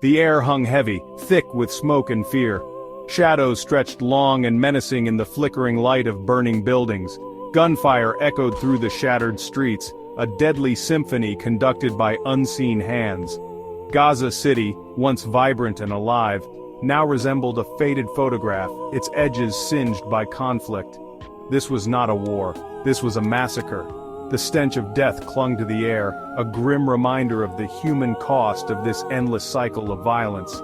The air hung heavy, thick with smoke and fear. Shadows stretched long and menacing in the flickering light of burning buildings. Gunfire echoed through the shattered streets, a deadly symphony conducted by unseen hands. Gaza City, once vibrant and alive, now resembled a faded photograph, its edges singed by conflict. This was not a war, this was a massacre. The stench of death clung to the air, a grim reminder of the human cost of this endless cycle of violence.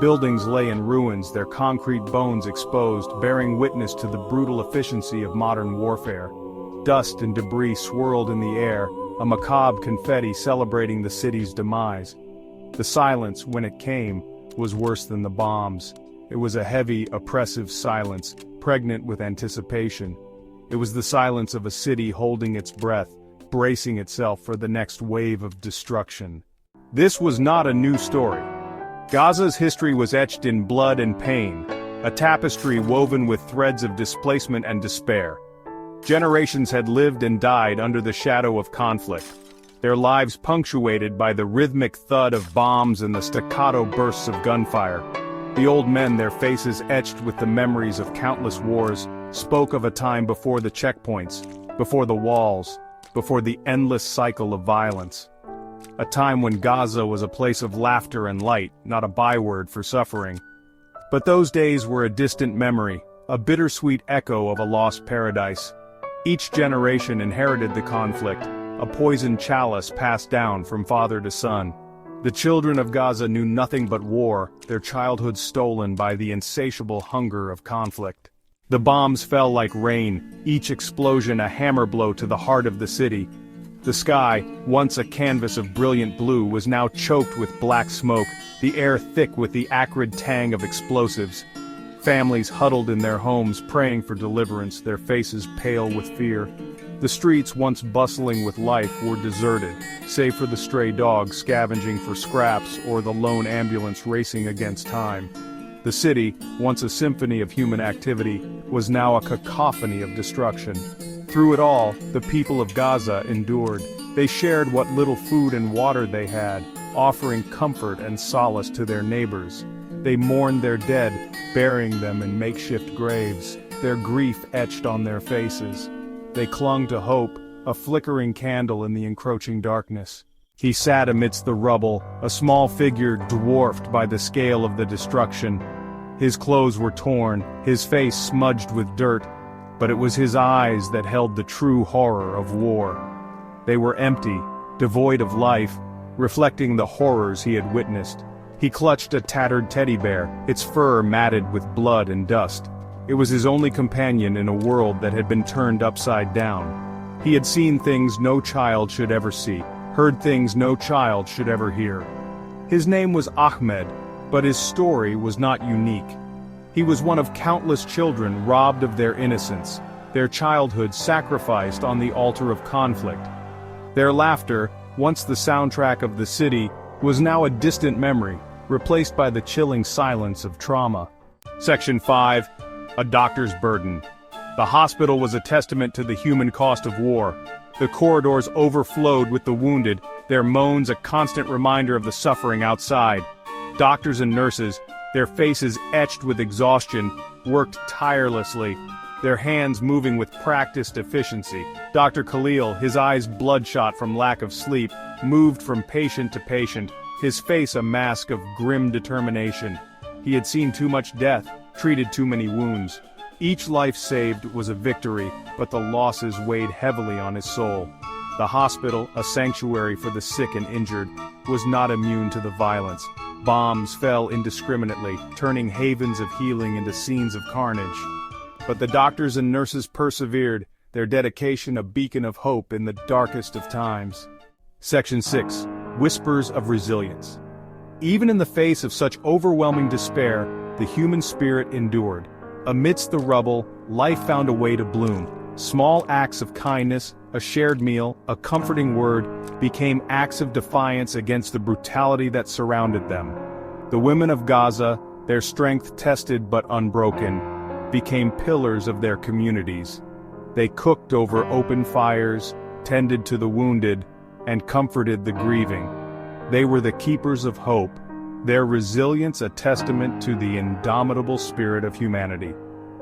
Buildings lay in ruins, their concrete bones exposed, bearing witness to the brutal efficiency of modern warfare. Dust and debris swirled in the air, a macabre confetti celebrating the city's demise. The silence, when it came, was worse than the bombs. It was a heavy, oppressive silence, pregnant with anticipation. It was the silence of a city holding its breath, bracing itself for the next wave of destruction. This was not a new story. Gaza's history was etched in blood and pain, a tapestry woven with threads of displacement and despair. Generations had lived and died under the shadow of conflict, their lives punctuated by the rhythmic thud of bombs and the staccato bursts of gunfire. The old men, their faces etched with the memories of countless wars, spoke of a time before the checkpoints, before the walls, before the endless cycle of violence. A time when Gaza was a place of laughter and light, not a byword for suffering. But those days were a distant memory, a bittersweet echo of a lost paradise. Each generation inherited the conflict, a poisoned chalice passed down from father to son. The children of Gaza knew nothing but war, their childhood stolen by the insatiable hunger of conflict. The bombs fell like rain, each explosion a hammer blow to the heart of the city. The sky, once a canvas of brilliant blue, was now choked with black smoke, the air thick with the acrid tang of explosives. Families huddled in their homes praying for deliverance, their faces pale with fear. The streets, once bustling with life, were deserted, save for the stray dogs scavenging for scraps or the lone ambulance racing against time. The city, once a symphony of human activity, was now a cacophony of destruction. Through it all, the people of Gaza endured. They shared what little food and water they had, offering comfort and solace to their neighbors. They mourned their dead, burying them in makeshift graves, their grief etched on their faces. They clung to hope, a flickering candle in the encroaching darkness. He sat amidst the rubble, a small figure dwarfed by the scale of the destruction. His clothes were torn, his face smudged with dirt, but it was his eyes that held the true horror of war. They were empty, devoid of life, reflecting the horrors he had witnessed. He clutched a tattered teddy bear, its fur matted with blood and dust. It was his only companion in a world that had been turned upside down. He had seen things no child should ever see, heard things no child should ever hear. His name was Ahmed, but his story was not unique. He was one of countless children robbed of their innocence, their childhood sacrificed on the altar of conflict. Their laughter, once the soundtrack of the city, was now a distant memory, replaced by the chilling silence of trauma. Section 5. A doctor's burden. The hospital was a testament to the human cost of war. The corridors overflowed with the wounded, their moans a constant reminder of the suffering outside. Doctors and nurses, their faces etched with exhaustion, worked tirelessly, their hands moving with practiced efficiency. Dr. Khalil, his eyes bloodshot from lack of sleep, moved from patient to patient, his face a mask of grim determination. He had seen too much death, treated too many wounds. Each life saved was a victory, but the losses weighed heavily on his soul. The hospital, a sanctuary for the sick and injured, was not immune to the violence. Bombs fell indiscriminately, turning havens of healing into scenes of carnage. But the doctors and nurses persevered, their dedication a beacon of hope in the darkest of times. Section 6. Whispers of Resilience. Even in the face of such overwhelming despair, the human spirit endured. Amidst the rubble, life found a way to bloom. Small acts of kindness, a shared meal, a comforting word, became acts of defiance against the brutality that surrounded them. The women of Gaza, their strength tested but unbroken, became pillars of their communities. They cooked over open fires, tended to the wounded, and comforted the grieving. They were the keepers of hope, their resilience a testament to the indomitable spirit of humanity.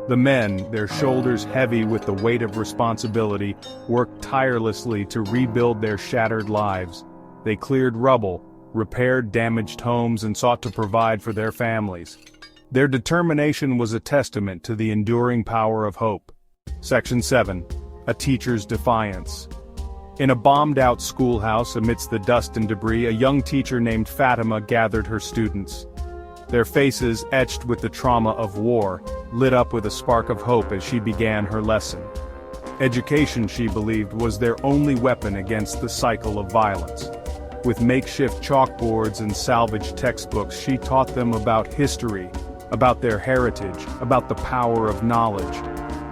The men, their shoulders heavy with the weight of responsibility, worked tirelessly to rebuild their shattered lives. They cleared rubble, repaired damaged homes, and sought to provide for their families. Their determination was a testament to the enduring power of hope. Section 7. A teacher's defiance. In a bombed-out schoolhouse amidst the dust and debris, a young teacher named Fatima gathered her students. Their faces, etched with the trauma of war, lit up with a spark of hope as she began her lesson. Education, she believed, was their only weapon against the cycle of violence. With makeshift chalkboards and salvaged textbooks, she taught them about history, about their heritage, about the power of knowledge.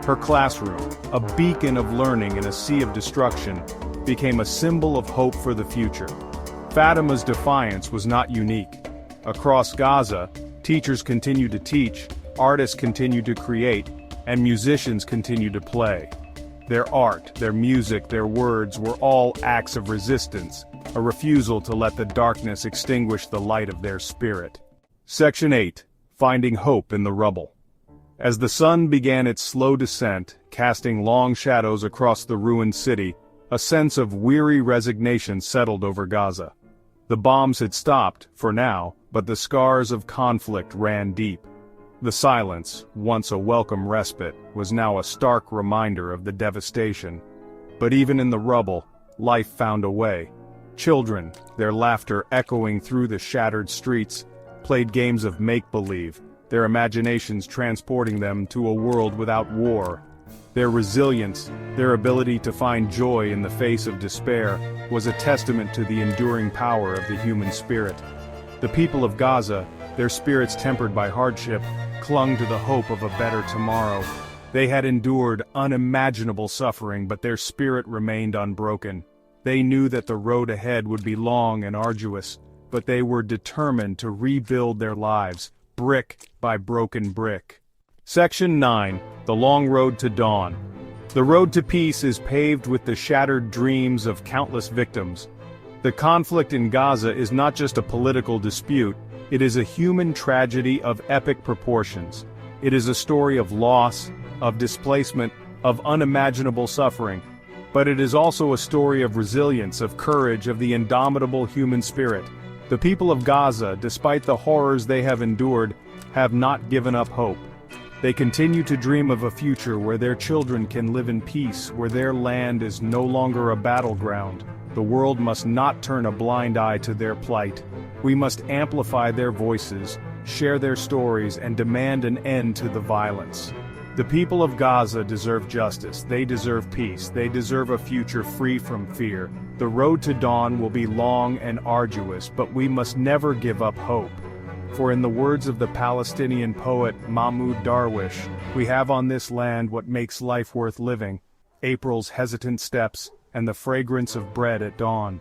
Her classroom, a beacon of learning in a sea of destruction, became a symbol of hope for the future. Fatima's defiance was not unique. Across Gaza, teachers continued to teach, artists continued to create, and musicians continued to play. Their art, their music, their words were all acts of resistance, a refusal to let the darkness extinguish the light of their spirit. Section 8. Finding hope in the rubble. As the sun began its slow descent, casting long shadows across the ruined city, a sense of weary resignation settled over Gaza. The bombs had stopped, for now, but the scars of conflict ran deep. The silence, once a welcome respite, was now a stark reminder of the devastation. But even in the rubble, life found a way. Children, their laughter echoing through the shattered streets, played games of make-believe, their imaginations transporting them to a world without war. Their resilience, their ability to find joy in the face of despair, was a testament to the enduring power of the human spirit. The people of Gaza, their spirits tempered by hardship, clung to the hope of a better tomorrow. They had endured unimaginable suffering, but their spirit remained unbroken. They knew that the road ahead would be long and arduous, but they were determined to rebuild their lives, brick by broken brick. Section 9. The Long Road to Dawn. The road to peace is paved with the shattered dreams of countless victims. The conflict in Gaza is not just a political dispute, it is a human tragedy of epic proportions. It is a story of loss, of displacement, of unimaginable suffering. But it is also a story of resilience, of courage, of the indomitable human spirit. The people of Gaza, despite the horrors they have endured, have not given up hope. They continue to dream of a future where their children can live in peace, where their land is no longer a battleground. The world must not turn a blind eye to their plight. We must amplify their voices, share their stories, and demand an end to the violence. The people of Gaza deserve justice, they deserve peace, they deserve a future free from fear. The road to dawn will be long and arduous, but we must never give up hope. For in the words of the Palestinian poet Mahmoud Darwish, we have on this land what makes life worth living: April's hesitant steps and the fragrance of bread at dawn.